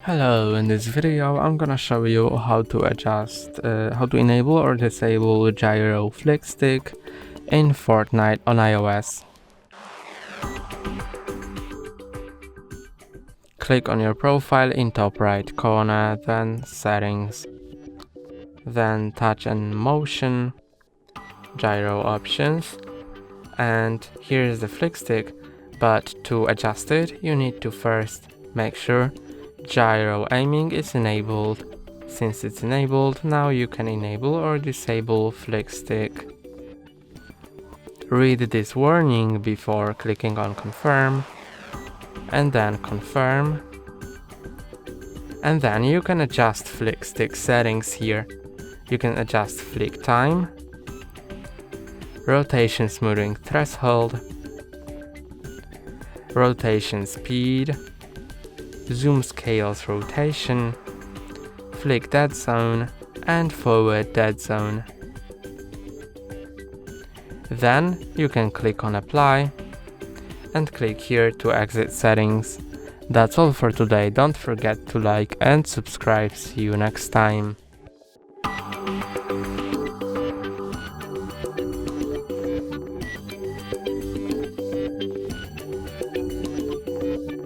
Hello, in this video I'm gonna show you how to enable or disable Gyro Flick Stick in Fortnite on iOS. Click on your profile in top right corner, then settings, then touch and motion, gyro options, and here is the flick stick, but to adjust it you need to first make sure gyro aiming is enabled. Since it's enabled, now you can enable or disable flick stick. Read this warning before clicking on confirm, and then confirm, and then you can adjust flick stick settings here. You can adjust flick time, rotation smoothing threshold, rotation speed, zoom scales rotation, flick dead zone, and forward dead zone. Then you can click on apply and click here to exit settings. That's all for today. Don't forget to like and subscribe. See you next time.